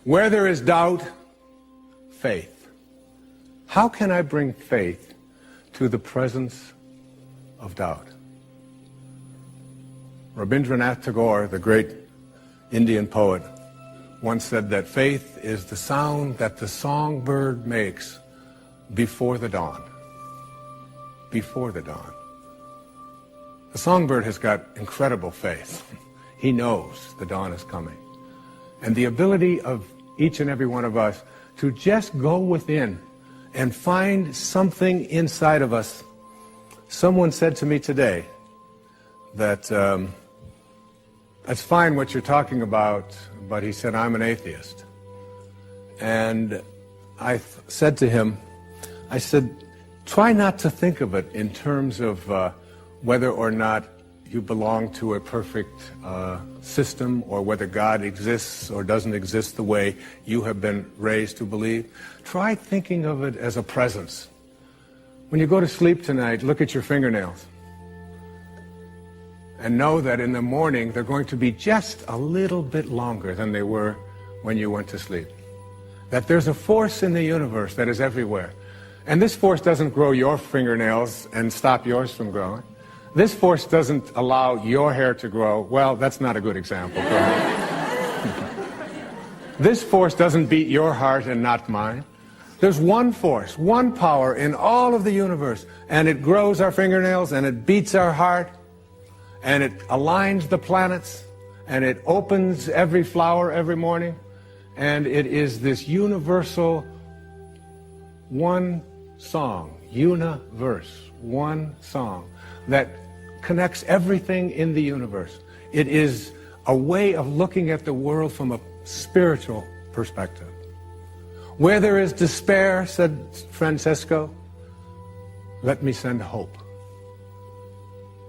Where there is doubt, faith. How can I bring faith to the presence of doubt? Rabindranath Tagore, the great Indian poet, once said that faith is the sound that the songbird makes before the dawn. Before the dawn. The songbird has got incredible faith. He knows the dawn is coming. And the ability of each and every one of us to just go within and find something inside of us. Someone said to me today that that's fine what you're talking about, but he said, I'm an atheist. And I said to him, I said, try not to think of it in terms of whether or not you belong to a perfect system, or whether God exists or doesn't exist the way you have been raised to believe. Try thinking of it as a presence. When you go to sleep tonight, look at your fingernails. And know that in the morning they're going to be just a little bit longer than they were when you went to sleep. That there's a force in the universe that is everywhere. And this force doesn't grow your fingernails and stop yours from growing. This force doesn't allow your hair to grow. Well, that's not a good example. This force doesn't beat your heart and not mine. There's one force, one power in all of the universe, and it grows our fingernails, and it beats our heart, and it aligns the planets, and it opens every flower every morning, and it is this universal one song, universe, one song, that connects everything in the universe. It is a way of looking at the world from a spiritual perspective. Where there is despair, said Francesco, let me send hope.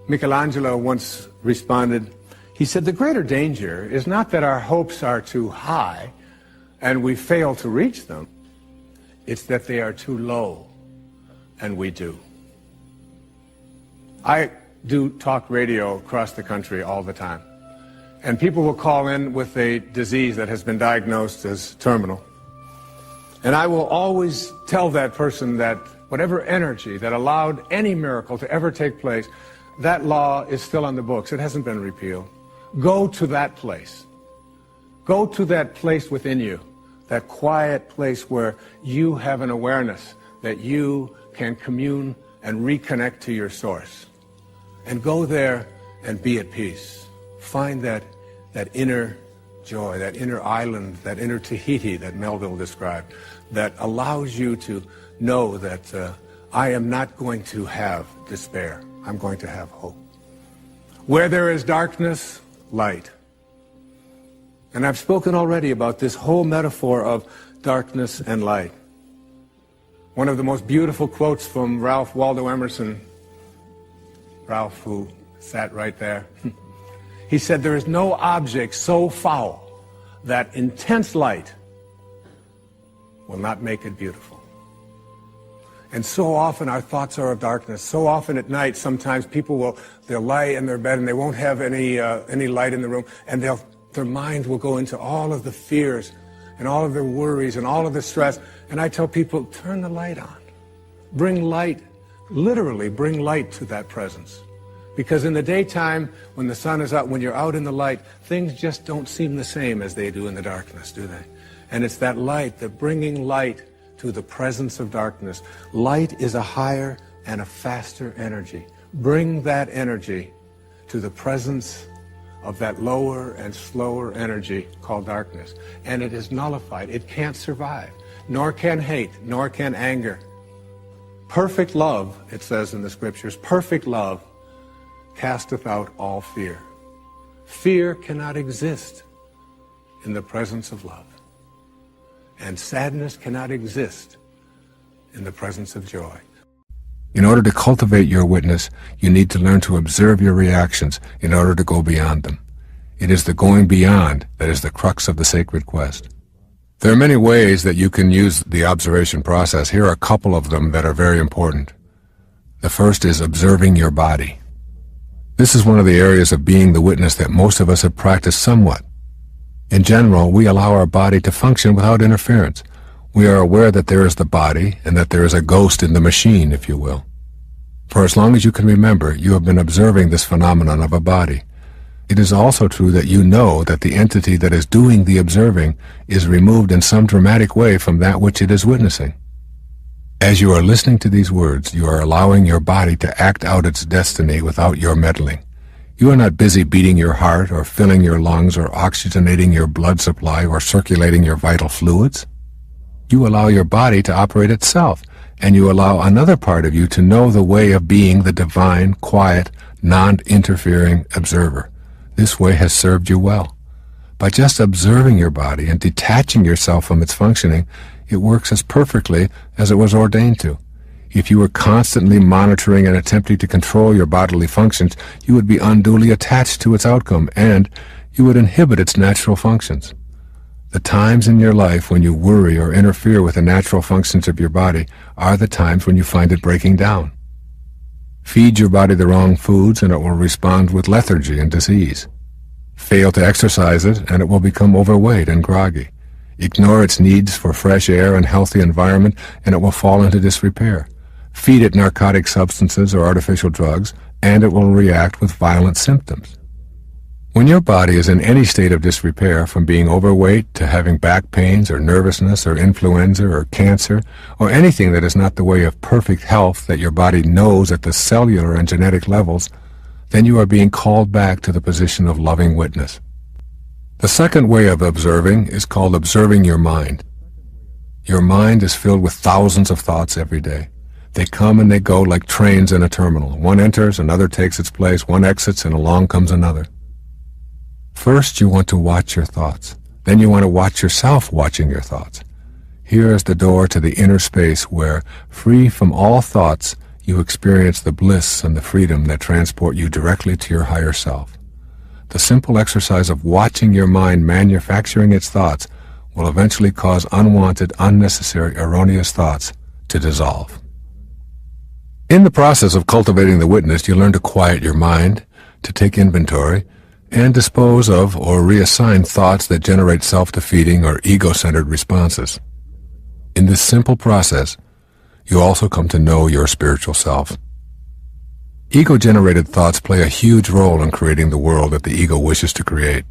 Michelangelo once responded, he said, the greater danger is not that our hopes are too high and we fail to reach them. It's that they are too low and we do. I do talk radio across the country all the time. And people will call in with a disease that has been diagnosed as terminal. And I will always tell that person that whatever energy that allowed any miracle to ever take place, that law is still on the books. It hasn't been repealed. Go to that place. Go to that place within you, that quiet place where you have an awareness that you can commune and reconnect to your source. And go there and be at peace. Find that inner joy, that inner island, that inner Tahiti that Melville described, that allows you to know that I am not going to have despair. I'm going to have hope. Where there is darkness, light. And I've spoken already about this whole metaphor of darkness and light. One of the most beautiful quotes from Ralph Waldo Emerson, Ralph, who sat right there, he said, there is no object so foul that intense light will not make it beautiful. And so often our thoughts are of darkness. So often at night, sometimes people they'll lie in their bed and they won't have any light in the room, and their minds will go into all of the fears and all of their worries and all of the stress. And I tell people, turn the light on. Bring light, literally bring light to that presence. Because in the daytime, when the sun is out, when you're out in the light, things just don't seem the same as they do in the darkness, do they? And it's that light, the bringing light to the presence of darkness. Light is a higher and a faster energy. Bring that energy to the presence of that lower and slower energy called darkness. And it is nullified. It can't survive, nor can hate, nor can anger. Perfect love, it says in the scriptures, perfect love casteth out all fear. Fear cannot exist in the presence of love. And sadness cannot exist in the presence of joy. In order to cultivate your witness, you need to learn to observe your reactions in order to go beyond them. It is the going beyond that is the crux of the sacred quest. There are many ways that you can use the observation process. Here are a couple of them that are very important. The first is observing your body. This is one of the areas of being the witness that most of us have practiced somewhat. In general, we allow our body to function without interference. We are aware that there is the body and that there is a ghost in the machine, if you will. For as long as you can remember, you have been observing this phenomenon of a body. It is also true that you know that the entity that is doing the observing is removed in some dramatic way from that which it is witnessing. As you are listening to these words, you are allowing your body to act out its destiny without your meddling. You are not busy beating your heart or filling your lungs or oxygenating your blood supply or circulating your vital fluids. You allow your body to operate itself, and you allow another part of you to know the way of being the divine, quiet, non-interfering observer. This way has served you well. By just observing your body and detaching yourself from its functioning, it works as perfectly as it was ordained to. If you were constantly monitoring and attempting to control your bodily functions, you would be unduly attached to its outcome, and you would inhibit its natural functions. The times in your life when you worry or interfere with the natural functions of your body are the times when you find it breaking down. Feed your body the wrong foods, and it will respond with lethargy and disease. Fail to exercise it, and it will become overweight and groggy. Ignore its needs for fresh air and healthy environment, and it will fall into disrepair. Feed it narcotic substances or artificial drugs, and it will react with violent symptoms. When your body is in any state of disrepair, from being overweight to having back pains or nervousness or influenza or cancer, or anything that is not the way of perfect health that your body knows at the cellular and genetic levels, then you are being called back to the position of loving witness. The second way of observing is called observing your mind. Your mind is filled with thousands of thoughts every day. They come and they go like trains in a terminal. One enters, another takes its place, one exits, and along comes another. First, you want to watch your thoughts. Then you want to watch yourself watching your thoughts. Here is the door to the inner space where, free from all thoughts, you experience the bliss and the freedom that transport you directly to your higher self. The simple exercise of watching your mind manufacturing its thoughts will eventually cause unwanted, unnecessary, erroneous thoughts to dissolve. In the process of cultivating the witness, you learn to quiet your mind, to take inventory, and dispose of or reassign thoughts that generate self-defeating or ego-centered responses. In this simple process, you also come to know your spiritual self. Ego-generated thoughts play a huge role in creating the world that the ego wishes to create.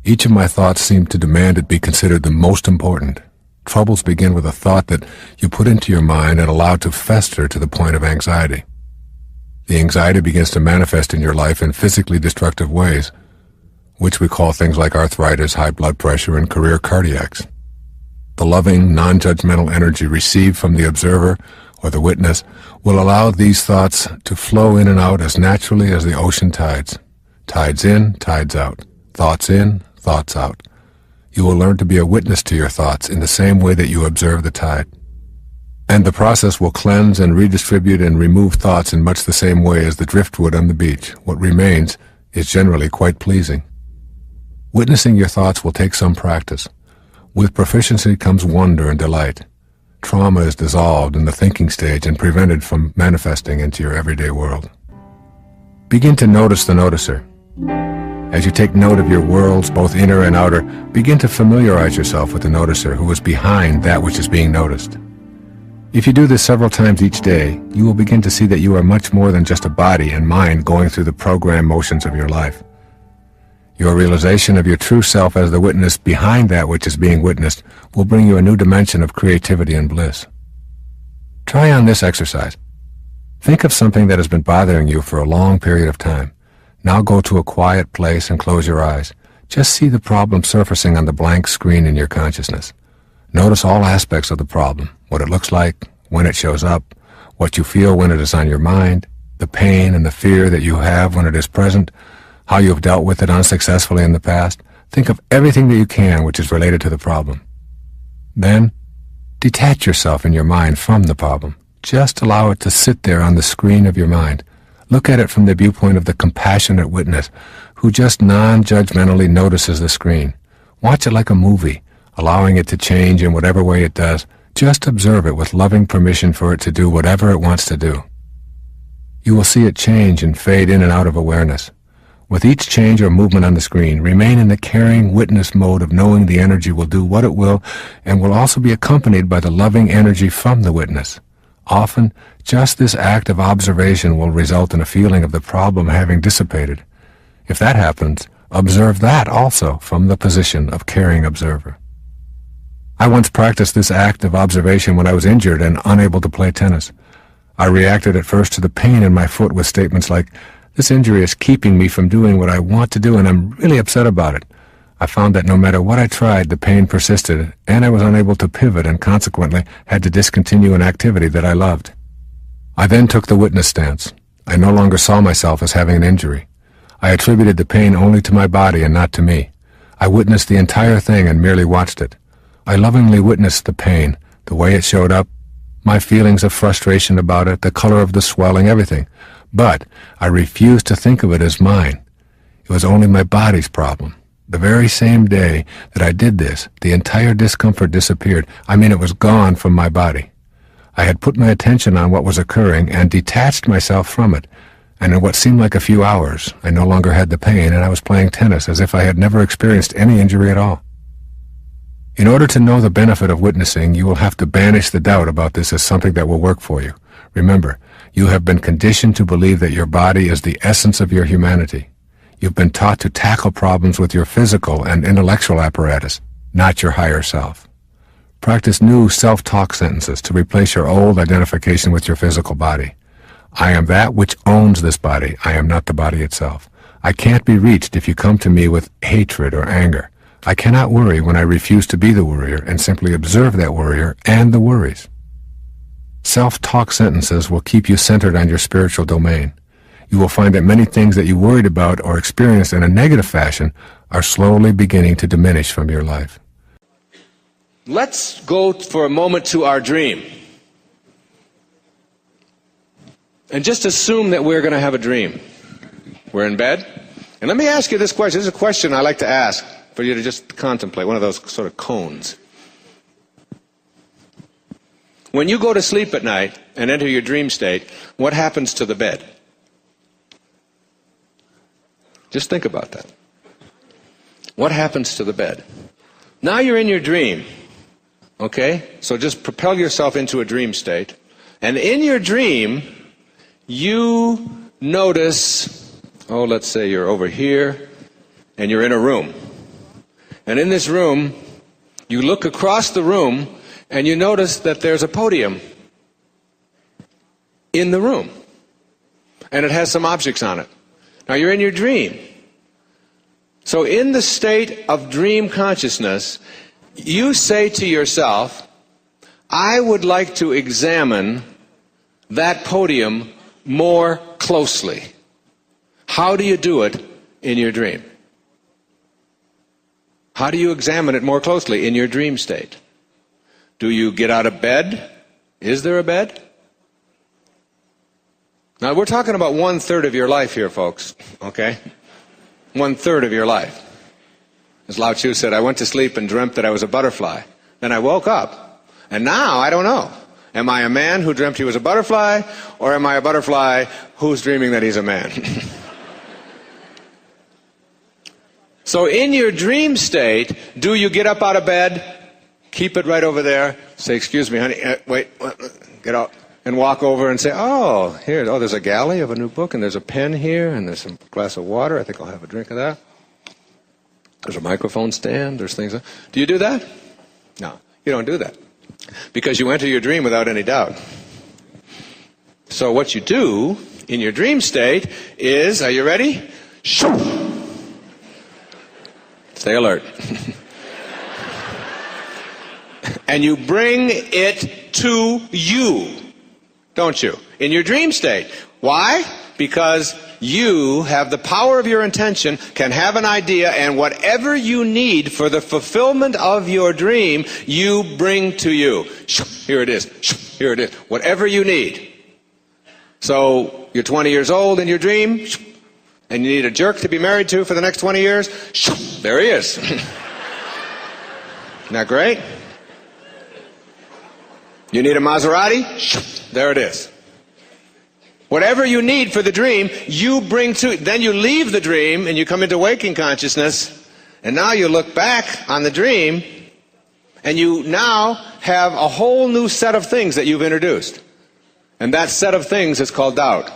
Each of my thoughts seem to demand it be considered the most important. Troubles begin with a thought that you put into your mind and allow to fester to the point of anxiety. The anxiety begins to manifest in your life in physically destructive ways, which we call things like arthritis, high blood pressure, and career cardiacs. The loving, non-judgmental energy received from the observer or the witness will allow these thoughts to flow in and out as naturally as the ocean tides. Tides in, tides out. Thoughts in, thoughts out. You will learn to be a witness to your thoughts in the same way that you observe the tide. And the process will cleanse and redistribute and remove thoughts in much the same way as the driftwood on the beach. What remains is generally quite pleasing. Witnessing your thoughts will take some practice. With proficiency comes wonder and delight. Trauma is dissolved in the thinking stage and prevented from manifesting into your everyday world. Begin to notice the noticer. As you take note of your worlds, both inner and outer, begin to familiarize yourself with the noticer who is behind that which is being noticed. If you do this several times each day, you will begin to see that you are much more than just a body and mind going through the program motions of your life. Your realization of your true self as the witness behind that which is being witnessed will bring you a new dimension of creativity and bliss. Try on this exercise. Think of something that has been bothering you for a long period of time. Now go to a quiet place and close your eyes. Just see the problem surfacing on the blank screen in your consciousness. Notice all aspects of the problem, what it looks like, when it shows up, what you feel when it is on your mind, the pain and the fear that you have when it is present, how you have dealt with it unsuccessfully in the past. Think of everything that you can which is related to the problem. Then, detach yourself in your mind from the problem. Just allow it to sit there on the screen of your mind. Look at it from the viewpoint of the compassionate witness who just non-judgmentally notices the screen. Watch it like a movie, allowing it to change in whatever way it does. Just observe it with loving permission for it to do whatever it wants to do. You will see it change and fade in and out of awareness. With each change or movement on the screen, remain in the caring witness mode of knowing the energy will do what it will and will also be accompanied by the loving energy from the witness. Often, just this act of observation will result in a feeling of the problem having dissipated. If that happens, observe that also from the position of caring observer. I once practiced this act of observation when I was injured and unable to play tennis. I reacted at first to the pain in my foot with statements like, "This injury is keeping me from doing what I want to do and I'm really upset about it." I found that no matter what I tried, the pain persisted, and I was unable to pivot and consequently had to discontinue an activity that I loved. I then took the witness stance. I no longer saw myself as having an injury. I attributed the pain only to my body and not to me. I witnessed the entire thing and merely watched it. I lovingly witnessed the pain, the way it showed up, my feelings of frustration about it, the color of the swelling, everything. But I refused to think of it as mine. It was only my body's problem. The very same day that I did this, the entire discomfort disappeared. I mean, it was gone from my body. I had put my attention on what was occurring and detached myself from it. And in what seemed like a few hours, I no longer had the pain and I was playing tennis as if I had never experienced any injury at all. In order to know the benefit of witnessing, you will have to banish the doubt about this as something that will work for you. Remember, you have been conditioned to believe that your body is the essence of your humanity. You've been taught to tackle problems with your physical and intellectual apparatus, not your higher self. Practice new self-talk sentences to replace your old identification with your physical body. I am that which owns this body. I am not the body itself. I can't be reached if you come to me with hatred or anger. I cannot worry when I refuse to be the worrier and simply observe that worrier and the worries. Self-talk sentences will keep you centered on your spiritual domain. You will find that many things that you worried about or experienced in a negative fashion are slowly beginning to diminish from your life. Let's go for a moment to our dream. And just assume that we're going to have a dream. We're in bed. And let me ask you this question. This is a question I like to ask for you to just contemplate, one of those sort of cones. When you go to sleep at night and enter your dream state, what happens to the bed? Just think about that. What happens to the bed? Now you're in your dream, okay? So just propel yourself into a dream state. And in your dream, you notice, let's say you're over here, and you're in a room. And in this room, you look across the room, and you notice that there's a podium in the room. And it has some objects on it. Now you're in your dream. So in the state of dream consciousness, you say to yourself, I would like to examine that podium more closely. How do you do it in your dream? How do you examine it more closely in your dream state? Do you get out of bed? Is there a bed? Now, we're talking about 1/3 of your life here, folks, okay? 1/3 of your life. As Lao Tzu said, I went to sleep and dreamt that I was a butterfly. Then I woke up, and now I don't know. Am I a man who dreamt he was a butterfly, or am I a butterfly who's dreaming that he's a man? So in your dream state, do you get up out of bed, keep it right over there, say, excuse me, honey, wait, get out, and walk over and say, there's a galley of a new book, and there's a pen here, and there's a glass of water, I think I'll have a drink of that. There's a microphone stand, there's things. Do you do that? No, you don't do that. Because you enter your dream without any doubt. So what you do in your dream state is, are you ready? Shoo! Stay alert. And you bring it to you, don't you? In your dream state. Why? Because you have the power of your intention, can have an idea, and whatever you need for the fulfillment of your dream, you bring to you. Here it is. Here it is. Whatever you need. So you're 20 years old in your dream, and you need a jerk to be married to for the next 20 years. There he is. Isn't that great? You need a Maserati? There it is. Whatever you need for the dream, you bring to, then you leave the dream and you come into waking consciousness, and now you look back on the dream, and you now have a whole new set of things that you've introduced. And that set of things is called doubt.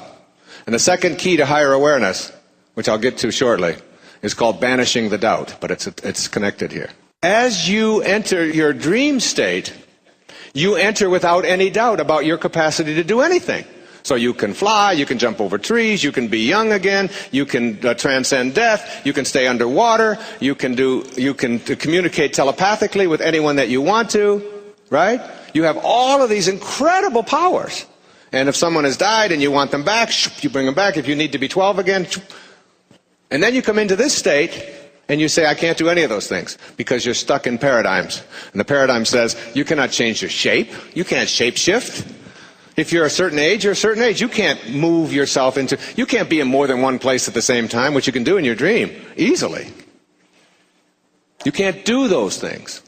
And the second key to higher awareness, which I'll get to shortly, is called banishing the doubt, but it's connected here. As you enter your dream state, you enter without any doubt about your capacity to do anything. So you can fly, you can jump over trees, you can be young again, you can transcend death, you can stay underwater, you can communicate telepathically with anyone that you want to, right? You have all of these incredible powers. And if someone has died and you want them back, you bring them back. If you need to be 12 again, and then you come into this state and you say, I can't do any of those things because you're stuck in paradigms. And the paradigm says, you cannot change your shape. You can't shape shift. If you're a certain age, you're a certain age. You can't move yourself into, you can't be in more than one place at the same time, which you can do in your dream easily. You can't do those things.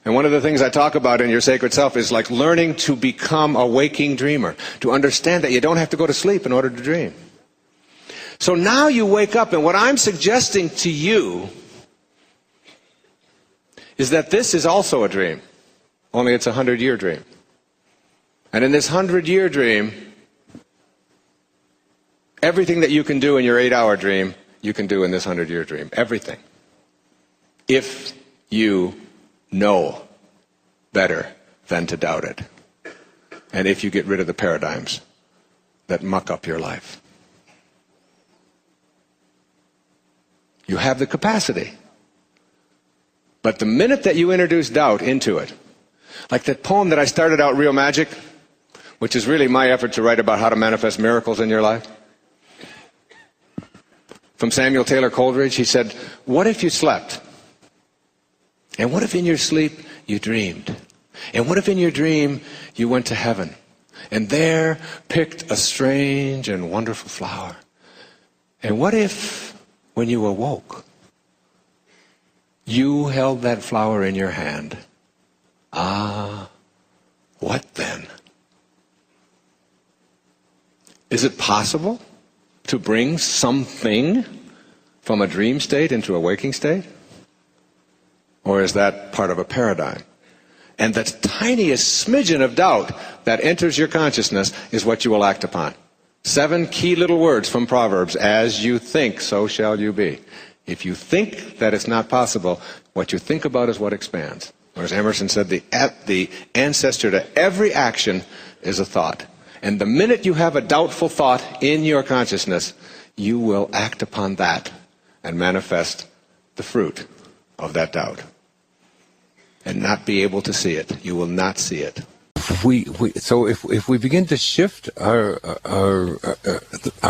And one of the things I talk about in Your Sacred Self is like learning to become a waking dreamer, to understand that you don't have to go to sleep in order to dream. So now you wake up, and what I'm suggesting to you is that this is also a dream, only it's a 100-year dream. And in this 100-year dream, everything that you can do in your 8-hour dream, you can do in this 100-year dream. Everything. If you know better than to doubt it. And if you get rid of the paradigms that muck up your life. You have the capacity. But the minute that you introduce doubt into it, like that poem that I started out, Real Magic, which is really my effort to write about how to manifest miracles in your life. From Samuel Taylor Coleridge, he said, what if you slept? And what if in your sleep you dreamed? And what if in your dream you went to heaven and there picked a strange and wonderful flower? And what if when you awoke you held that flower in your hand? Ah, what then? Is it possible to bring something from a dream state into a waking state? Or is that part of a paradigm? And the tiniest smidgen of doubt that enters your consciousness is what you will act upon. 7 key little words from Proverbs. As you think, so shall you be. If you think that it's not possible, what you think about is what expands. Or as Emerson said, the ancestor to every action is a thought. And the minute you have a doubtful thought in your consciousness, you will act upon that and manifest the fruit of that doubt. And not be able to see it. You will not see it. So if we begin to shift our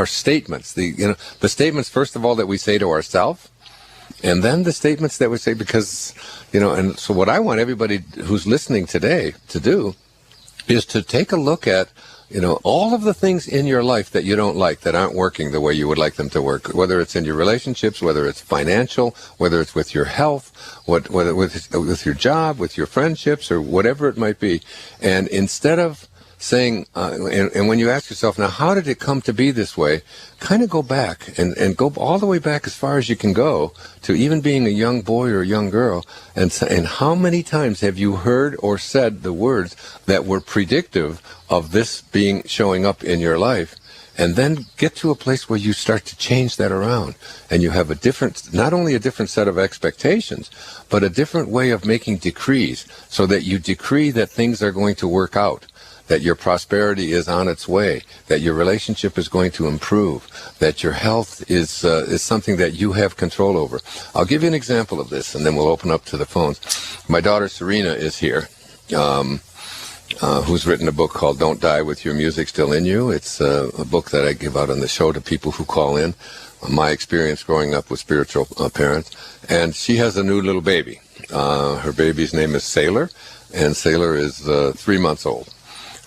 statements, the statements first of all that we say to ourselves, and then the statements that we say because and so what I want everybody who's listening today to do is to take a look at all of the things in your life that you don't like, that aren't working the way you would like them to work, whether it's in your relationships, whether it's financial, whether it's with your health, whether with your job, with your friendships, or whatever it might be. And instead of saying, and when you ask yourself, now how did it come to be this way, kind of go back and go all the way back as far as you can go to even being a young boy or a young girl, and how many times have you heard or said the words that were predictive of this showing up in your life, and then get to a place where you start to change that around, and you have not only a different set of expectations, but a different way of making decrees, so that you decree that things are going to work out, that your prosperity is on its way, that your relationship is going to improve, that your health is something that you have control over. I'll give you an example of this, and then we'll open up to the phones. My daughter Serena is here, who's written a book called Don't Die With Your Music Still In You. It's a book that I give out on the show to people who call in, my experience growing up with spiritual parents. And she has a new little baby. Her baby's name is Sailor, and Sailor is 3 months old.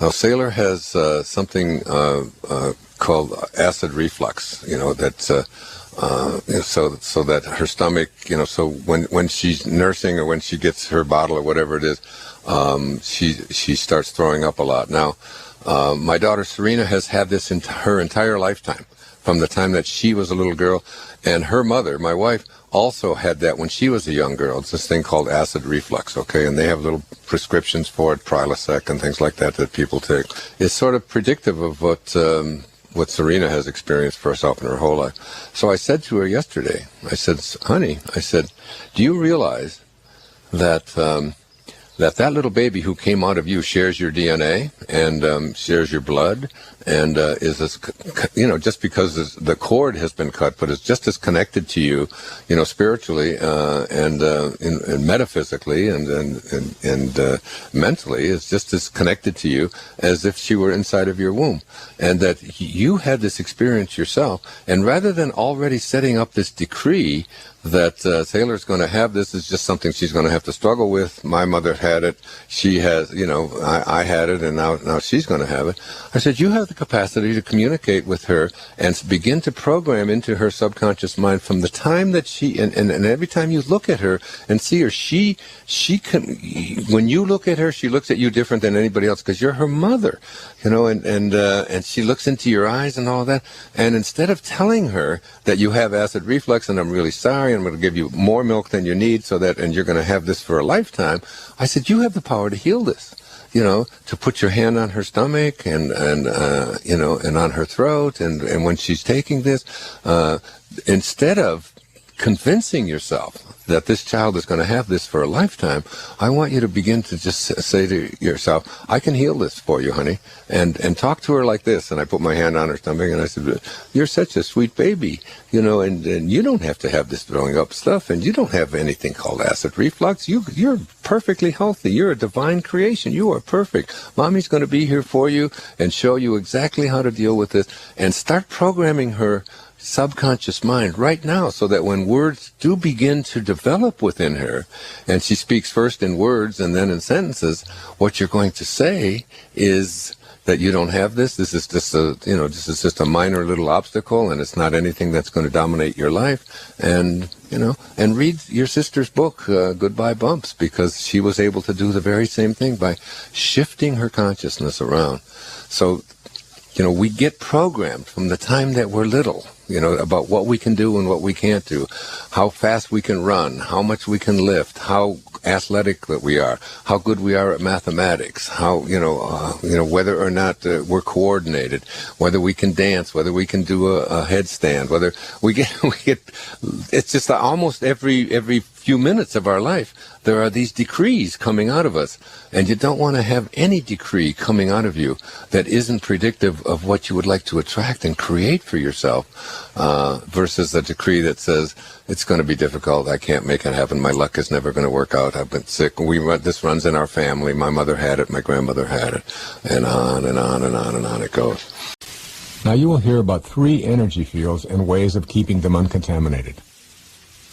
Now, Sailor has something called acid reflux, so that her stomach, so when she's nursing or when she gets her bottle or whatever it is, she starts throwing up a lot. Now, My daughter Serena has had this her entire lifetime, from the time that she was a little girl, and her mother, my wife, also had that when she was a young girl. It's this thing called acid reflux, okay? And they have little prescriptions for it, Prilosec and things like that people take. It's sort of predictive of what Serena has experienced for herself in her whole life. So I said to her yesterday, I said, honey, I said, do you realize that that little baby who came out of you shares your DNA and shares your blood and is as, just because the cord has been cut, but is just as connected to you, spiritually and metaphysically and mentally, is just as connected to you as if she were inside of your womb. And that you had this experience yourself, and rather than already setting up this decree that Taylor's going to have this, is just something she's going to have to struggle with. My mother had it. She has, I had it, and now she's going to have it. I said, you have the capacity to communicate with her and begin to program into her subconscious mind from the time that and every time you look at her and see her, she can, when you look at her, she looks at you different than anybody else because you're her mother, and she looks into your eyes and all that. And instead of telling her that you have acid reflux and I'm really sorry, I'm going to give you more milk than you need and you're going to have this for a lifetime, I said, you have the power to heal this, to put your hand on her stomach and on her throat. And when she's taking this, instead of convincing yourself that this child is going to have this for a lifetime, I want you to begin to just say to yourself, I can heal this for you, honey, and talk to her like this. And I put my hand on her stomach and I said, you're such a sweet baby, and you don't have to have this throwing up stuff, and you don't have anything called acid reflux. You're perfectly healthy. You're a divine creation. You are perfect. Mommy's going to be here for you and show you exactly how to deal with this, and start programming her subconscious mind right now, so that when words do begin to develop within her, and she speaks first in words and then in sentences, what you're going to say is that you don't have this. This is just this is just a minor little obstacle, and it's not anything that's going to dominate your life. And and read your sister's book, Goodbye Bumps, because she was able to do the very same thing by shifting her consciousness around. So we get programmed from the time that we're little, about what we can do and what we can't do, how fast we can run, how much we can lift, how athletic that we are, how good we are at mathematics, how, whether or not we're coordinated, whether we can dance, whether we can do a headstand, whether we get, it's just almost every few minutes of our life, there are these decrees coming out of us, and you don't want to have any decree coming out of you that isn't predictive of what you would like to attract and create for yourself, versus a decree that says, it's going to be difficult, I can't make it happen, my luck is never going to work out, I've been sick, this runs in our family, my mother had it, my grandmother had it, and on and on and on and on it goes. Now you will hear about 3 energy fields and ways of keeping them uncontaminated.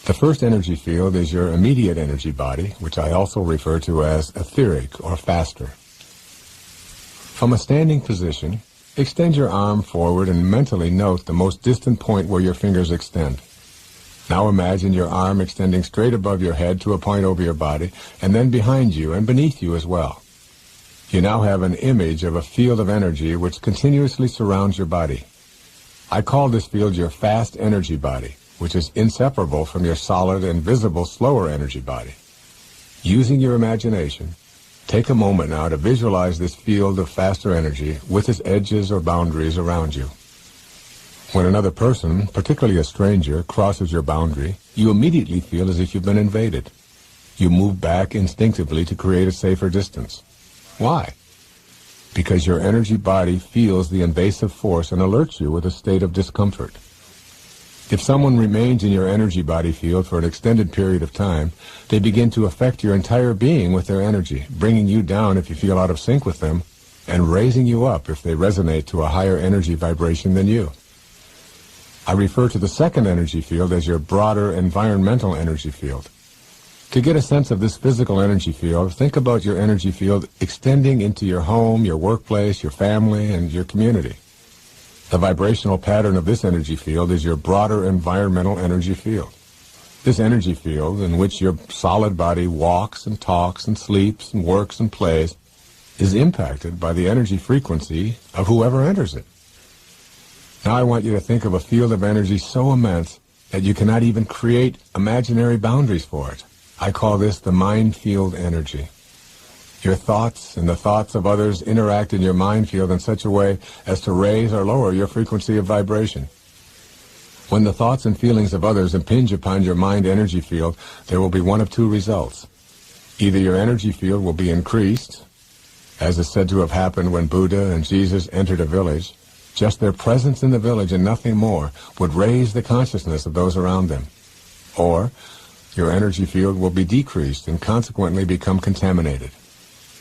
The first energy field is your immediate energy body, which I also refer to as etheric or faster. From a standing position, extend your arm forward and mentally note the most distant point where your fingers extend. Now imagine your arm extending straight above your head to a point over your body, and then behind you and beneath you as well. You now have an image of a field of energy which continuously surrounds your body. I call this field your fast energy body, which is inseparable from your solid and visible slower energy body. Using your imagination, take a moment now to visualize this field of faster energy with its edges or boundaries around you. When another person, particularly a stranger, crosses your boundary, you immediately feel as if you've been invaded. You move back instinctively to create a safer distance. Why? Because your energy body feels the invasive force and alerts you with a state of discomfort. If someone remains in your energy body field for an extended period of time, they begin to affect your entire being with their energy, bringing you down if you feel out of sync with them, and raising you up if they resonate to a higher energy vibration than you. I refer to the second energy field as your broader environmental energy field. To get a sense of this physical energy field, think about your energy field extending into your home, your workplace, your family, and your community. The vibrational pattern of this energy field is your broader environmental energy field. This energy field, in which your solid body walks and talks and sleeps and works and plays, is impacted by the energy frequency of whoever enters it. Now I want you to think of a field of energy so immense that you cannot even create imaginary boundaries for it. I call this the mind field energy. Your thoughts and the thoughts of others interact in your mind field in such a way as to raise or lower your frequency of vibration. When the thoughts and feelings of others impinge upon your mind energy field, there will be one of two results. Either your energy field will be increased, as is said to have happened when Buddha and Jesus entered a village. Just their presence in the village and nothing more would raise the consciousness of those around them. Or your energy field will be decreased and consequently become contaminated.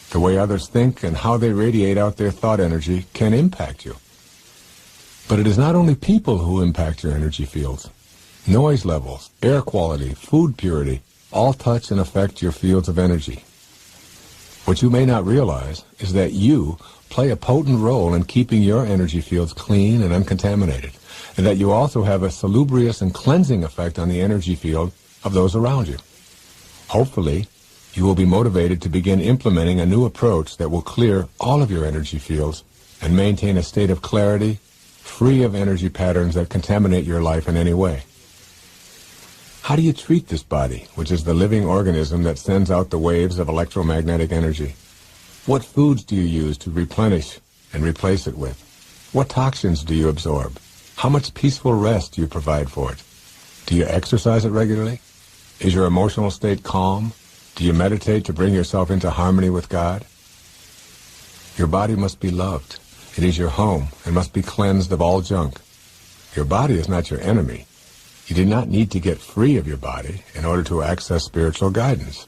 The way others think and how they radiate out their thought energy can impact you. But it is not only people who impact your energy fields. Noise levels, air quality, food purity, all touch and affect your fields of energy. What you may not realize is that you play a potent role in keeping your energy fields clean and uncontaminated, and that you also have a salubrious and cleansing effect on the energy field of those around you. Hopefully, you will be motivated to begin implementing a new approach that will clear all of your energy fields and maintain a state of clarity, free of energy patterns that contaminate your life in any way. How do you treat this body, which is the living organism that sends out the waves of electromagnetic energy? What foods do you use to replenish and replace it with? What toxins do you absorb? How much peaceful rest do you provide for it? Do you exercise it regularly? Is your emotional state calm? Do you meditate to bring yourself into harmony with God? Your body must be loved. It is your home and must be cleansed of all junk. Your body is not your enemy. You do not need to get free of your body in order to access spiritual guidance.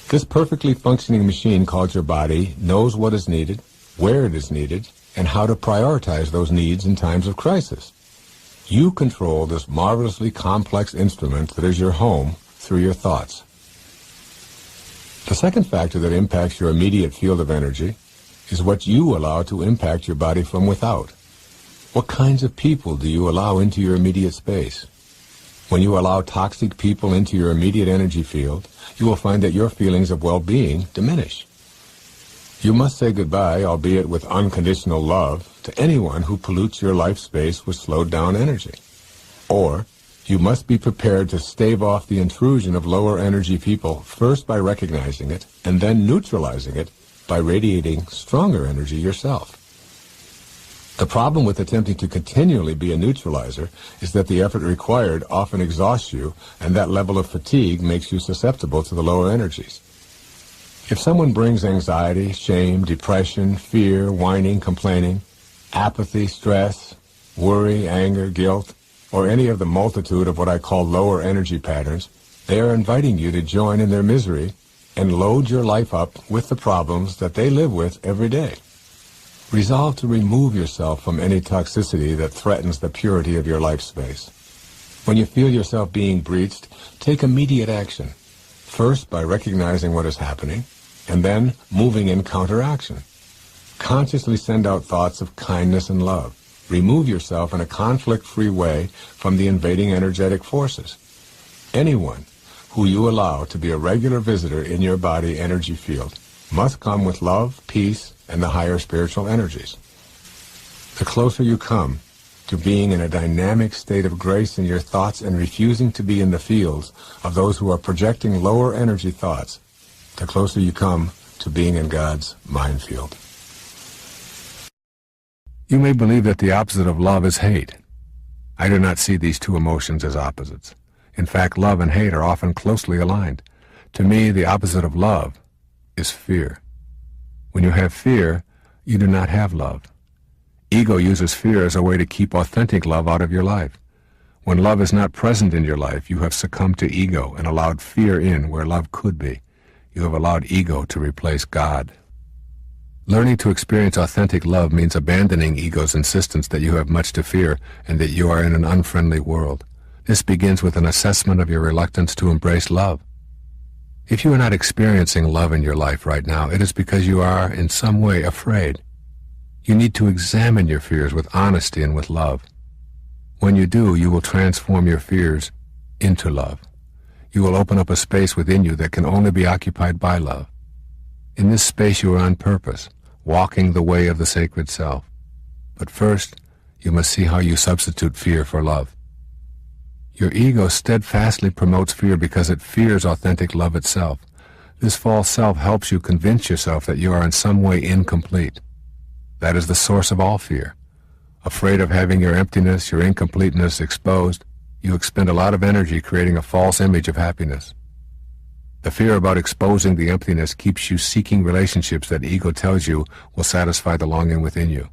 This perfectly functioning machine called your body knows what is needed, where it is needed, and how to prioritize those needs in times of crisis. You control this marvelously complex instrument that is your home through your thoughts. The second factor that impacts your immediate field of energy is what you allow to impact your body from without. What kinds of people do you allow into your immediate space? When you allow toxic people into your immediate energy field, you will find that your feelings of well-being diminish. You must say goodbye, albeit with unconditional love, to anyone who pollutes your life space with slowed-down energy. Or you must be prepared to stave off the intrusion of lower energy people first by recognizing it and then neutralizing it by radiating stronger energy yourself. The problem with attempting to continually be a neutralizer is that the effort required often exhausts you, and that level of fatigue makes you susceptible to the lower energies. If someone brings anxiety, shame, depression, fear, whining, complaining, apathy, stress, worry, anger, guilt, or any of the multitude of what I call lower energy patterns, they are inviting you to join in their misery and load your life up with the problems that they live with every day. Resolve to remove yourself from any toxicity that threatens the purity of your life space. When you feel yourself being breached, take immediate action, first by recognizing what is happening, and then moving in counteraction. Consciously send out thoughts of kindness and love. Remove yourself in a conflict-free way from the invading energetic forces. Anyone who you allow to be a regular visitor in your body energy field must come with love, peace, and the higher spiritual energies. The closer you come to being in a dynamic state of grace in your thoughts and refusing to be in the fields of those who are projecting lower energy thoughts, the closer you come to being in God's mind field. You may believe that the opposite of love is hate. I do not see these two emotions as opposites. In fact, love and hate are often closely aligned. To me, the opposite of love is fear. When you have fear, you do not have love. Ego uses fear as a way to keep authentic love out of your life. When love is not present in your life, you have succumbed to ego and allowed fear in where love could be. You have allowed ego to replace God. Learning to experience authentic love means abandoning ego's insistence that you have much to fear and that you are in an unfriendly world. This begins with an assessment of your reluctance to embrace love. If you are not experiencing love in your life right now, it is because you are in some way afraid. You need to examine your fears with honesty and with love. When you do, you will transform your fears into love. You will open up a space within you that can only be occupied by love. In this space you are on purpose, walking the way of the sacred self. But first, you must see how you substitute fear for love. Your ego steadfastly promotes fear because it fears authentic love itself. This false self helps you convince yourself that you are in some way incomplete. That is the source of all fear. Afraid of having your emptiness, your incompleteness exposed, you expend a lot of energy creating a false image of happiness. The fear about exposing the emptiness keeps you seeking relationships that ego tells you will satisfy the longing within you.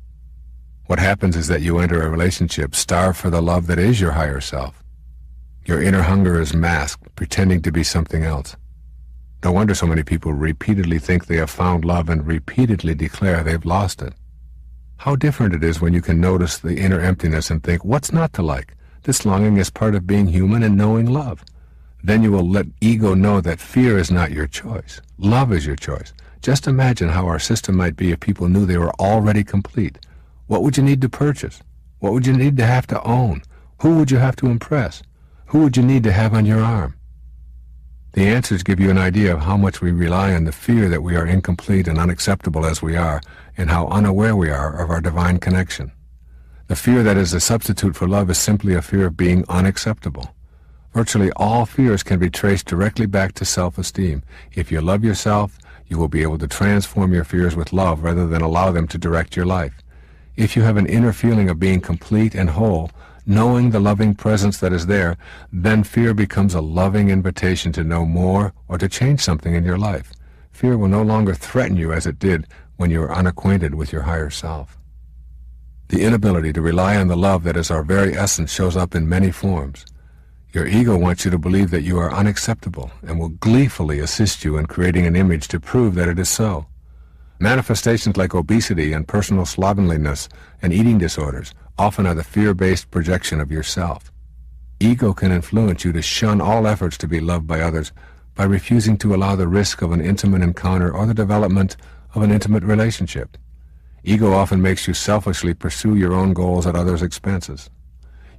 What happens is that you enter a relationship starved for the love that is your higher self. Your inner hunger is masked, pretending to be something else. No wonder so many people repeatedly think they have found love and repeatedly declare they've lost it. How different it is when you can notice the inner emptiness and think, what's not to like? This longing is part of being human and knowing love. Then you will let ego know that fear is not your choice. Love is your choice. Just imagine how our system might be if people knew they were already complete. What would you need to purchase? What would you need to have to own? Who would you have to impress? Who would you need to have on your arm? The answers give you an idea of how much we rely on the fear that we are incomplete and unacceptable as we are, and how unaware we are of our divine connection. The fear that is a substitute for love is simply a fear of being unacceptable. Virtually all fears can be traced directly back to self-esteem. If you love yourself, you will be able to transform your fears with love rather than allow them to direct your life. If you have an inner feeling of being complete and whole, knowing the loving presence that is there, then fear becomes a loving invitation to know more or to change something in your life. Fear will no longer threaten you as it did when you were unacquainted with your higher self. The inability to rely on the love that is our very essence shows up in many forms. Your ego wants you to believe that you are unacceptable and will gleefully assist you in creating an image to prove that it is so. Manifestations like obesity and personal slovenliness and eating disorders often are the fear-based projection of yourself. Ego can influence you to shun all efforts to be loved by others by refusing to allow the risk of an intimate encounter or the development of an intimate relationship. Ego often makes you selfishly pursue your own goals at others' expenses.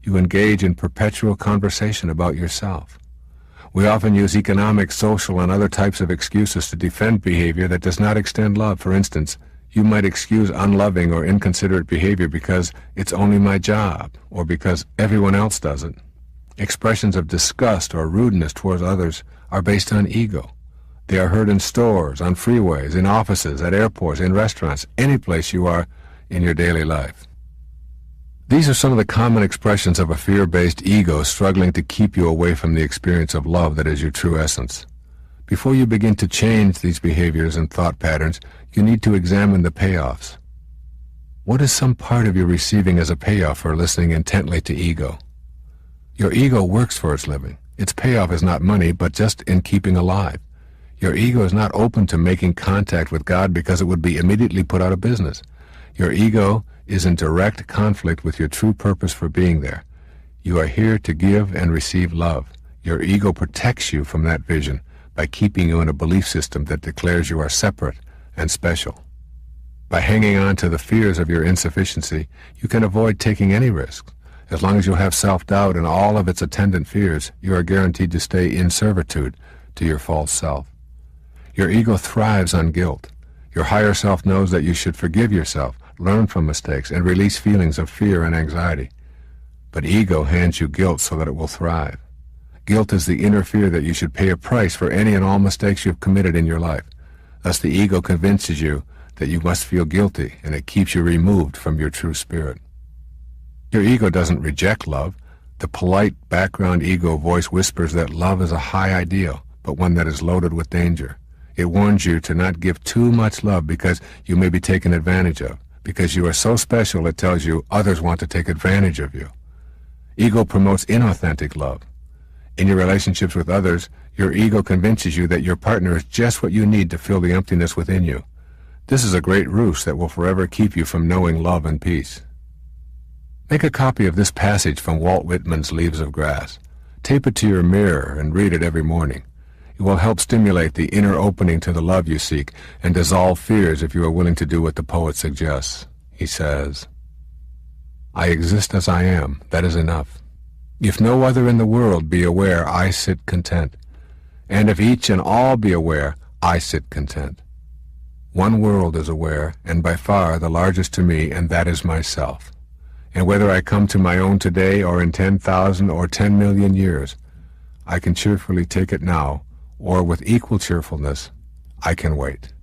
You engage in perpetual conversation about yourself. We often use economic, social, and other types of excuses to defend behavior that does not extend love. For instance, you might excuse unloving or inconsiderate behavior because it's only my job, or because everyone else does it. Expressions of disgust or rudeness towards others are based on ego. They are heard in stores, on freeways, in offices, at airports, in restaurants, any place you are in your daily life. These are some of the common expressions of a fear-based ego struggling to keep you away from the experience of love that is your true essence. Before you begin to change these behaviors and thought patterns, you need to examine the payoffs. What is some part of you receiving as a payoff for listening intently to ego? Your ego works for its living. Its payoff is not money, but just in keeping alive. Your ego is not open to making contact with God because it would be immediately put out of business. Your ego is in direct conflict with your true purpose for being there. You are here to give and receive love. Your ego protects you from that vision by keeping you in a belief system that declares you are separate and special. By hanging on to the fears of your insufficiency, you can avoid taking any risks. As long as you have self-doubt and all of its attendant fears, you are guaranteed to stay in servitude to your false self. Your ego thrives on guilt. Your higher self knows that you should forgive yourself, learn from mistakes, and release feelings of fear and anxiety. But ego hands you guilt so that it will thrive. Guilt is the inner fear that you should pay a price for any and all mistakes you have committed in your life. Thus the ego convinces you that you must feel guilty, and it keeps you removed from your true spirit. Your ego doesn't reject love. The polite background ego voice whispers that love is a high ideal, but one that is loaded with danger. It warns you to not give too much love because you may be taken advantage of. Because you are so special, it tells you others want to take advantage of you. Ego promotes inauthentic love. In your relationships with others, your ego convinces you that your partner is just what you need to fill the emptiness within you. This is a great ruse that will forever keep you from knowing love and peace. Make a copy of this passage from Walt Whitman's Leaves of Grass. Tape it to your mirror and read it every morning. It will help stimulate the inner opening to the love you seek and dissolve fears if you are willing to do what the poet suggests. He says, I exist as I am, that is enough. If no other in the world be aware, I sit content. And if each and all be aware, I sit content. One world is aware, and by far the largest to me, and that is myself. And whether I come to my own today or in 10,000 or 10 million years, I can cheerfully take it now, or with equal cheerfulness, I can wait.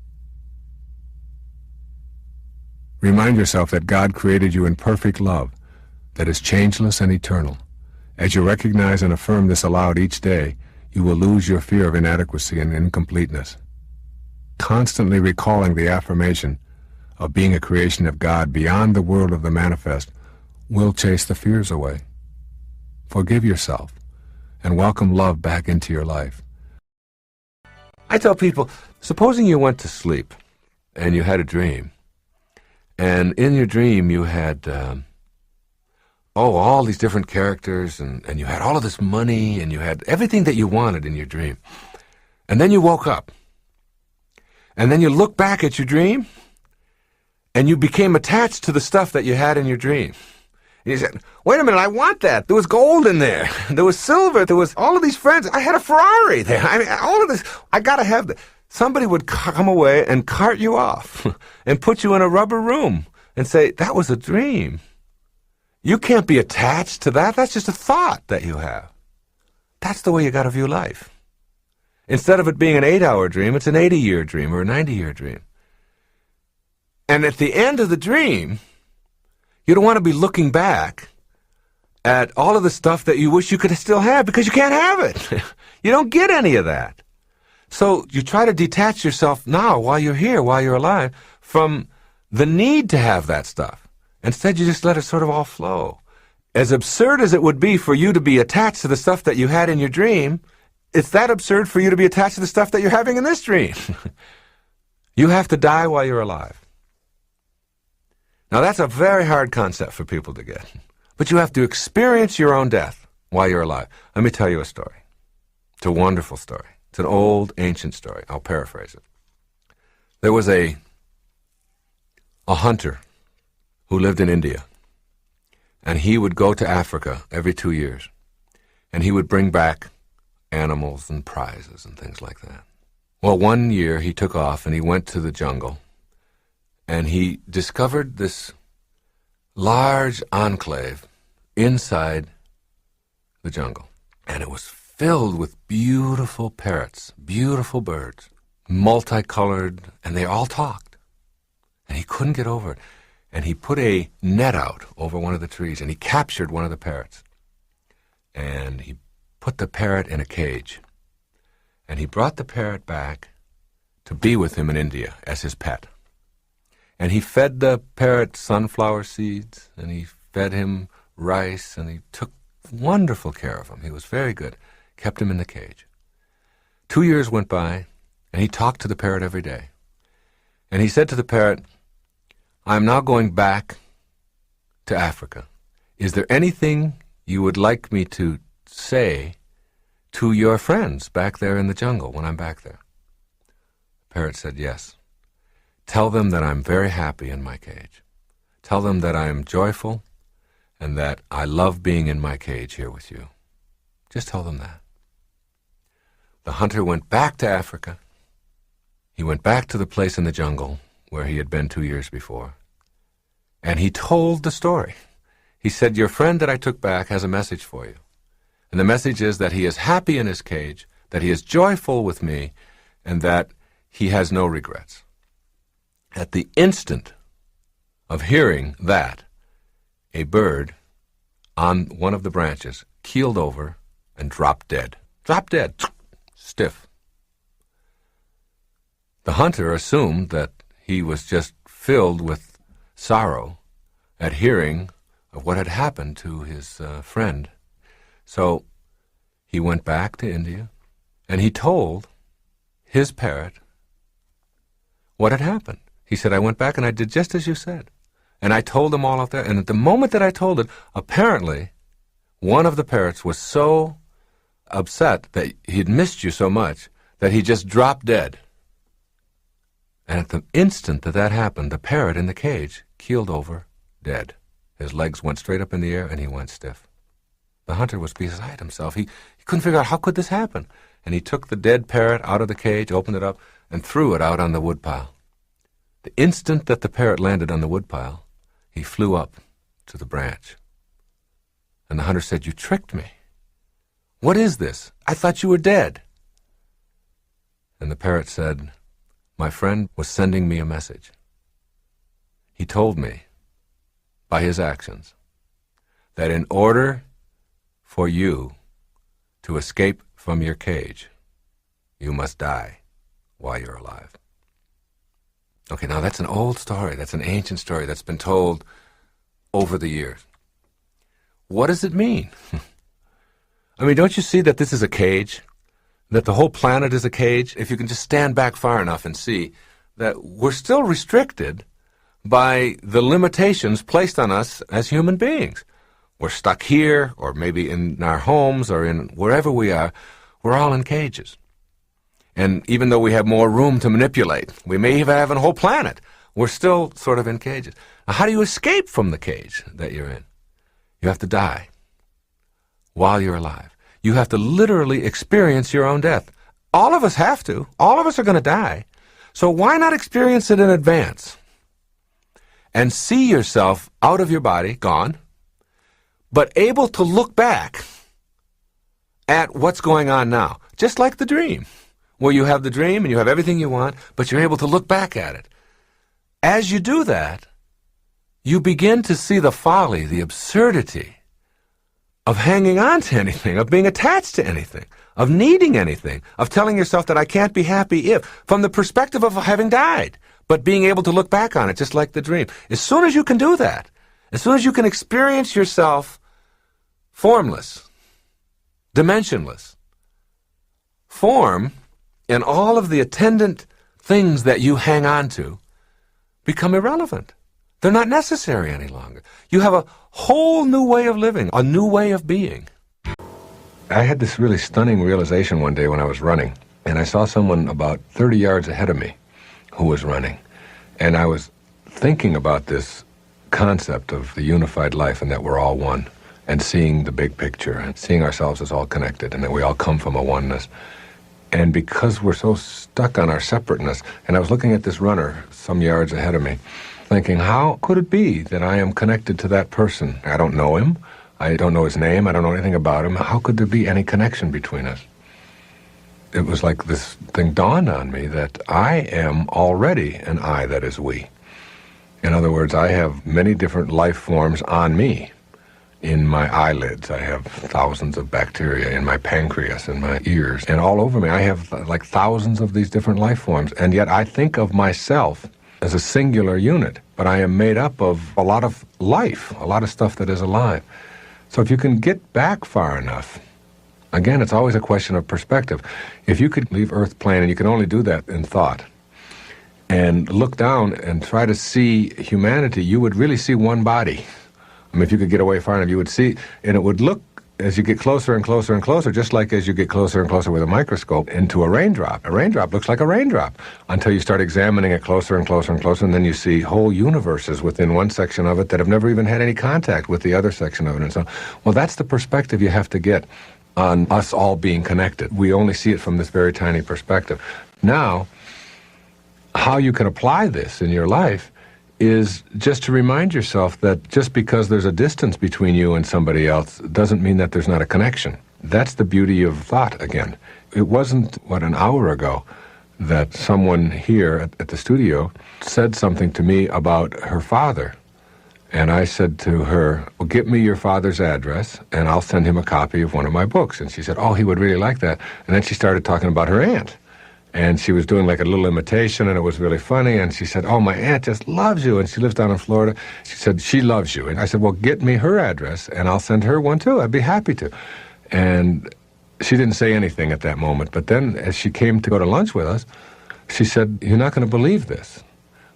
Remind yourself that God created you in perfect love, that is changeless and eternal. As you recognize and affirm this aloud each day, you will lose your fear of inadequacy and incompleteness. Constantly recalling the affirmation of being a creation of God beyond the world of the manifest will chase the fears away. Forgive yourself and welcome love back into your life. I tell people, supposing you went to sleep and you had a dream, and in your dream you had all these different characters, and you had all of this money, and you had everything that you wanted in your dream. And then you woke up. And then you look back at your dream, and you became attached to the stuff that you had in your dream. And you said, wait a minute, I want that. There was gold in there. There was silver. There was all of these friends. I had a Ferrari there. I mean, all of this. I got to have that. Somebody would come away and cart you off and put you in a rubber room and say, that was a dream. You can't be attached to that. That's just a thought that you have. That's the way you got to view life. Instead of it being an 8-hour dream, it's an 80-year dream or a 90-year dream. And at the end of the dream, you don't want to be looking back at all of the stuff that you wish you could still have, because you can't have it. You don't get any of that. So you try to detach yourself now, while you're here, while you're alive, from the need to have that stuff. Instead, you just let it sort of all flow. As absurd as it would be for you to be attached to the stuff that you had in your dream, it's that absurd for you to be attached to the stuff that you're having in this dream. You have to die while you're alive. Now, that's a very hard concept for people to get. But you have to experience your own death while you're alive. Let me tell you a story. It's a wonderful story. It's an old, ancient story. I'll paraphrase it. There was a hunter who lived in India, and he would go to Africa every 2 years, and he would bring back animals and prizes and things like that. Well, one year he took off and he went to the jungle, and he discovered this large enclave inside the jungle, and it was filled with beautiful parrots, beautiful birds, multicolored, and they all talked, and he couldn't get over it. And he put a net out over one of the trees, and he captured one of the parrots. And he put the parrot in a cage. And he brought the parrot back to be with him in India as his pet. And he fed the parrot sunflower seeds, and he fed him rice, and he took wonderful care of him. He was very good, kept him in the cage. 2 years went by, and he talked to the parrot every day. And he said to the parrot, I'm now going back to Africa. Is there anything you would like me to say to your friends back there in the jungle when I'm back there? The parrot said, yes. Tell them that I'm very happy in my cage. Tell them that I am joyful and that I love being in my cage here with you. Just tell them that. The hunter went back to Africa. He went back to the place in the jungle where he had been 2 years before. And he told the story. He said, your friend that I took back has a message for you. And the message is that he is happy in his cage, that he is joyful with me, and that he has no regrets. At the instant of hearing that, a bird on one of the branches keeled over and dropped dead. Dropped dead, stiff. The hunter assumed that he was just filled with sorrow at hearing of what had happened to his friend. So he went back to India, and he told his parrot what had happened. He said, I went back and I did just as you said. And I told them all of that. And at the moment that I told it, apparently one of the parrots was so upset that he'd missed you so much that he just dropped dead. And at the instant that that happened, the parrot in the cage keeled over, dead. His legs went straight up in the air, and he went stiff. The hunter was beside himself. He couldn't figure out how could this happen. And he took the dead parrot out of the cage, opened it up, and threw it out on the woodpile. The instant that the parrot landed on the woodpile, he flew up to the branch. And the hunter said, "You tricked me. What is this? I thought you were dead." And the parrot said, "My friend was sending me a message. He told me, by his actions, that in order for you to escape from your cage, you must die while you're alive." Okay, now that's an old story. That's an ancient story that's been told over the years. What does it mean? I mean, don't you see that this is a cage? That the whole planet is a cage? If you can just stand back far enough and see that we're still restricted by the limitations placed on us as human beings. We're stuck here, or maybe in our homes, or in wherever we are. We're all in cages. And even though we have more room to manipulate, we may even have a whole planet, we're still sort of in cages. Now, how do you escape from the cage that you're in? You have to die while you're alive. You have to literally experience your own death. All of us have to. All of us are going to die. So why not experience it in advance? And see yourself out of your body, gone, but able to look back at what's going on now. Just like the dream, where you have the dream and you have everything you want, but you're able to look back at it. As you do that, you begin to see the folly, the absurdity of hanging on to anything, of being attached to anything, of needing anything, of telling yourself that I can't be happy if, from the perspective of having died, but being able to look back on it just like the dream. As soon as you can do that, as soon as you can experience yourself formless, dimensionless, form and all of the attendant things that you hang on to become irrelevant. They're not necessary any longer. You have a whole new way of living, a new way of being. I had this really stunning realization one day when I was running, and I saw someone about 30 yards ahead of me who was running. And I was thinking about this concept of the unified life and that we're all one, and seeing the big picture and seeing ourselves as all connected and that we all come from a oneness. And because we're so stuck on our separateness, and I was looking at this runner some yards ahead of me, thinking, how could it be that I am connected to that person? I don't know him. I don't know his name. I don't know anything about him. How could there be any connection between us? It was like this thing dawned on me that I am already an I that is we. In other words, I have many different life forms on me. In my eyelids, I have thousands of bacteria. In my pancreas, in my ears, and all over me, I have like thousands of these different life forms. And yet I think of myself as a singular unit, but I am made up of a lot of life, a lot of stuff that is alive. So if you can get back far enough, again, it's always a question of perspective. If you could leave Earth plane, and you can only do that in thought, and look down and try to see humanity, you would really see one body. I mean, if you could get away far enough, you would see, and it would look, as you get closer and closer and closer, just like as you get closer and closer with a microscope, into a raindrop. A raindrop looks like a raindrop until you start examining it closer and closer and closer, and then you see whole universes within one section of it that have never even had any contact with the other section of it. And so, well, that's the perspective you have to get on us all being connected. We only see it from this very tiny perspective. Now, how you can apply this in your life is just to remind yourself that just because there's a distance between you and somebody else doesn't mean that there's not a connection. That's the beauty of thought again. It wasn't, an hour ago that someone here at the studio said something to me about her father. And I said to her, well, get me your father's address and I'll send him a copy of one of my books. And she said, oh, he would really like that. And then she started talking about her aunt. And she was doing like a little imitation, and it was really funny. And she said, oh, my aunt just loves you, and she lives down in Florida. She said, she loves you. And I said, well, get me her address, and I'll send her one, too. I'd be happy to. And she didn't say anything at that moment. But then as she came to go to lunch with us, she said, you're not going to believe this,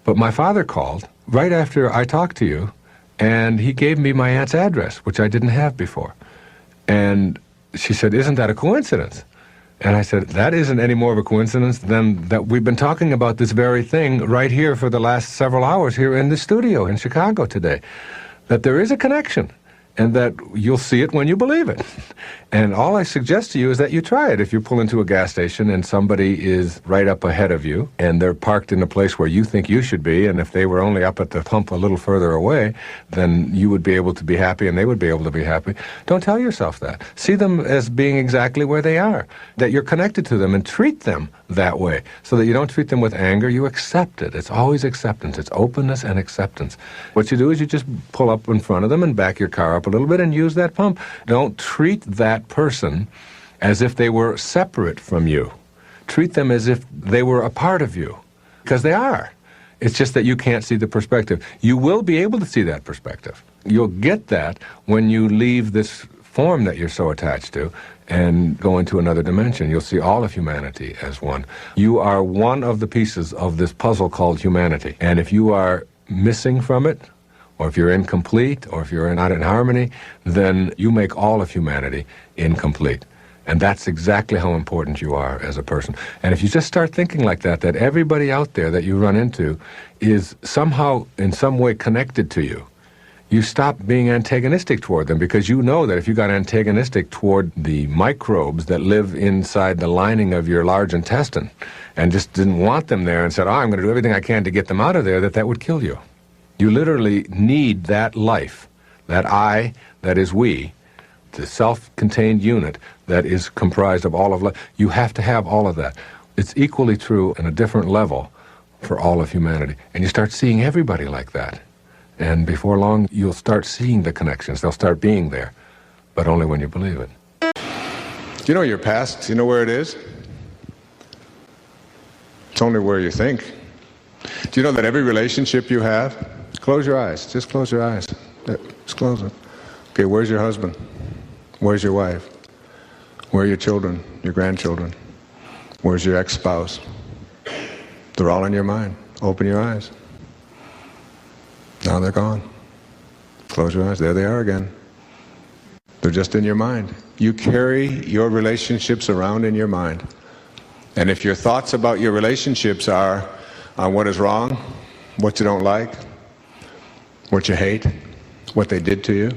but my father called right after I talked to you, and he gave me my aunt's address, which I didn't have before. And she said, isn't that a coincidence? And I said, that isn't any more of a coincidence than that we've been talking about this very thing right here for the last several hours here in the studio in Chicago today. That there is a connection. and that you'll see it when you believe it. And all I suggest to you is that you try it. If you pull into a gas station and somebody is right up ahead of you, and they're parked in a place where you think you should be, and if they were only up at the pump a little further away, then you would be able to be happy and they would be able to be happy. Don't tell yourself that. See them as being exactly where they are, that you're connected to them, and treat them that way, so that you don't treat them with anger. You accept it. It's always acceptance. It's openness and acceptance. What you do is you just pull up in front of them and back your car up a little bit and use that pump. Don't treat that person as if they were separate from you. Treat them as if they were a part of you, because they are. It's just that you can't see the perspective. You will be able to see that perspective. You'll get that when you leave this form that you're so attached to and go into another dimension. You'll see all of humanity as one. You are one of the pieces of this puzzle called humanity. And if you are missing from it, or if you're incomplete, or if you're not in harmony, then you make all of humanity incomplete. And that's exactly how important you are as a person. And if you just start thinking like that, that everybody out there that you run into is somehow, in some way, connected to you, you stop being antagonistic toward them, because you know that if you got antagonistic toward the microbes that live inside the lining of your large intestine and just didn't want them there and said, oh, I'm going to do everything I can to get them out of there, that would kill you. You literally need that life, that I, that is we, the self-contained unit that is comprised of all of life. You have to have all of that. It's equally true on a different level for all of humanity. And you start seeing everybody like that. And before long, you'll start seeing the connections. They'll start being there, but only when you believe it. Do you know your past? Do you know where it is? It's only where you think. Do you know that every relationship you have, close your eyes, just close your eyes. Just close them. Okay, where's your husband? Where's your wife? Where are your children, your grandchildren? Where's your ex-spouse? They're all in your mind. Open your eyes. Now they're gone. Close your eyes. There they are again. They're just in your mind. You carry your relationships around in your mind. And if your thoughts about your relationships are on what is wrong, what you don't like, what you hate, what they did to you,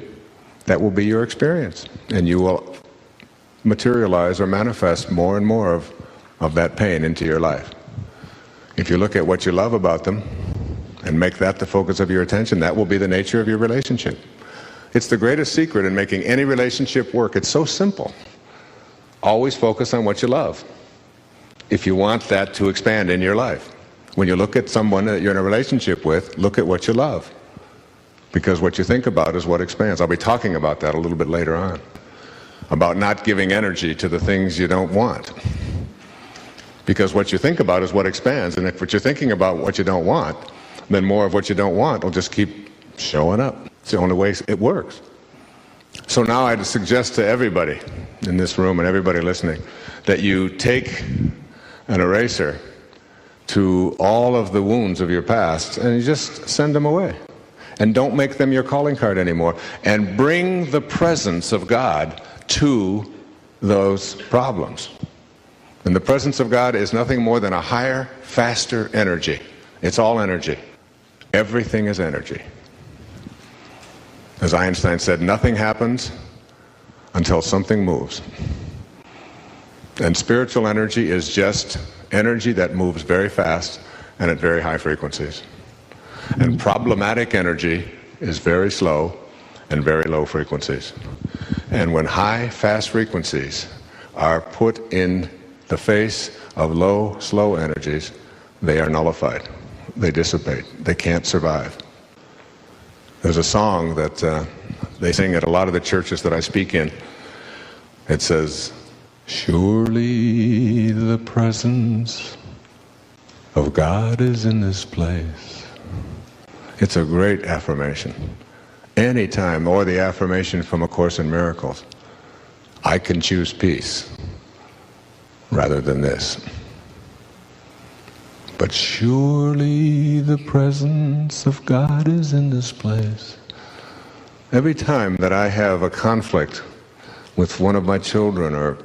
that will be your experience. And you will materialize or manifest more and more of that pain into your life. If you look at what you love about them and make that the focus of your attention, that will be the nature of your relationship. It's the greatest secret in making any relationship work. It's so simple. Always focus on what you love, if you want that to expand in your life. When you look at someone that you're in a relationship with, look at what you love, because what you think about is what expands. I'll be talking about that a little bit later on, about not giving energy to the things you don't want, because what you think about is what expands. And if what you're thinking about what you don't want, then more of what you don't want will just keep showing up. It's the only way it works. So now I'd suggest to everybody in this room and everybody listening that you take an eraser to all of the wounds of your past and you just send them away. And don't make them your calling card anymore. And bring the presence of God to those problems. And the presence of God is nothing more than a higher, faster energy. It's all energy. Everything is energy. As Einstein said, nothing happens until something moves. And spiritual energy is just energy that moves very fast and at very high frequencies. And problematic energy is very slow and very low frequencies. And when high, fast frequencies are put in the face of low, slow energies, they are nullified. They dissipate. They can't survive. There's a song that they sing at a lot of the churches that I speak in. It says, "Surely the presence of God is in this place." It's a great affirmation. Anytime, or the affirmation from A Course in Miracles, I can choose peace rather than this. But surely the presence of God is in this place. Every time that I have a conflict with one of my children or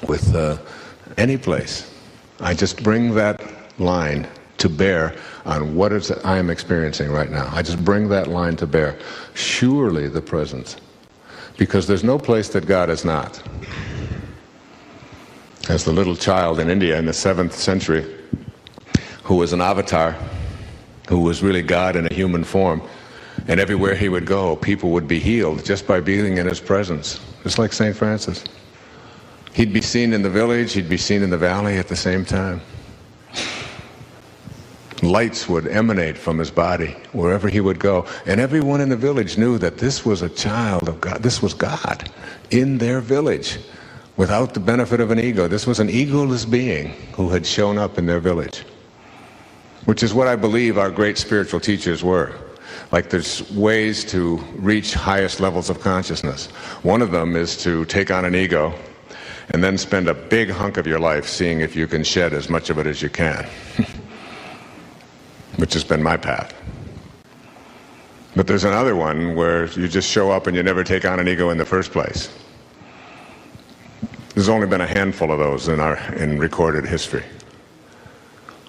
with any place, I just bring that line to bear on what I am experiencing right now. I just bring that line to bear. Surely the presence because there's no place that God is not. As the little child in India in the 7th century, who was an avatar, who was really God in a human form, and everywhere he would go, people would be healed just by being in his presence, just like St. Francis. He'd be seen in the village, he'd be seen in the valley at the same time. Lights would emanate from his body wherever he would go, and everyone in the village knew that this was a child of God. This was God in their village, without the benefit of an ego. This was an egoless being who had shown up in their village, which is what I believe our great spiritual teachers were. Like, there's ways to reach highest levels of consciousness. One of them is to take on an ego and then spend a big hunk of your life seeing if you can shed as much of it as you can. Which has been my path. But there's another one where you just show up and you never take on an ego in the first place. There's only been a handful of those in recorded history.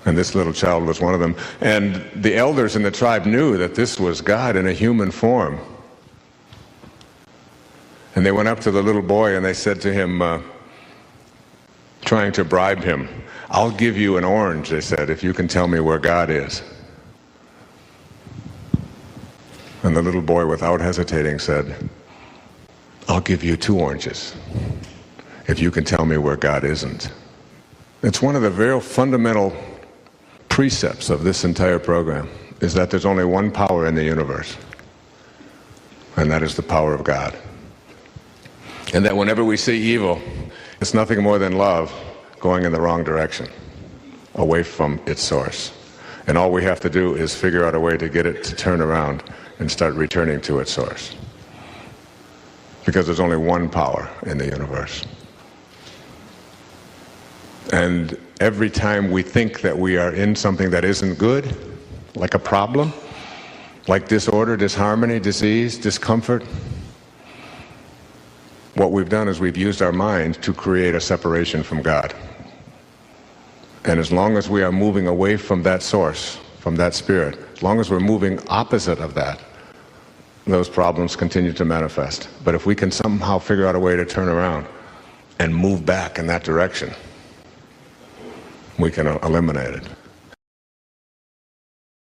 And this little child was one of them. And the elders in the tribe knew that this was God in a human form. And they went up to the little boy and they said to him, trying to bribe him, "I'll give you an orange," they said, "if you can tell me where God is." And the little boy, without hesitating, said, "I'll give you 2 oranges if you can tell me where God isn't." It's one of the very fundamental precepts of this entire program, is that there's only one power in the universe, and that is the power of God. And that whenever we see evil, it's nothing more than love going in the wrong direction, away from its source. And all we have to do is figure out a way to get it to turn around and start returning to its source. Because there's only one power in the universe. And every time we think that we are in something that isn't good, like a problem, like disorder, disharmony, disease, discomfort, what we've done is we've used our mind to create a separation from God. And as long as we are moving away from that source, from that spirit, as long as we're moving opposite of that, those problems continue to manifest. But if we can somehow figure out a way to turn around and move back in that direction, we can eliminate it.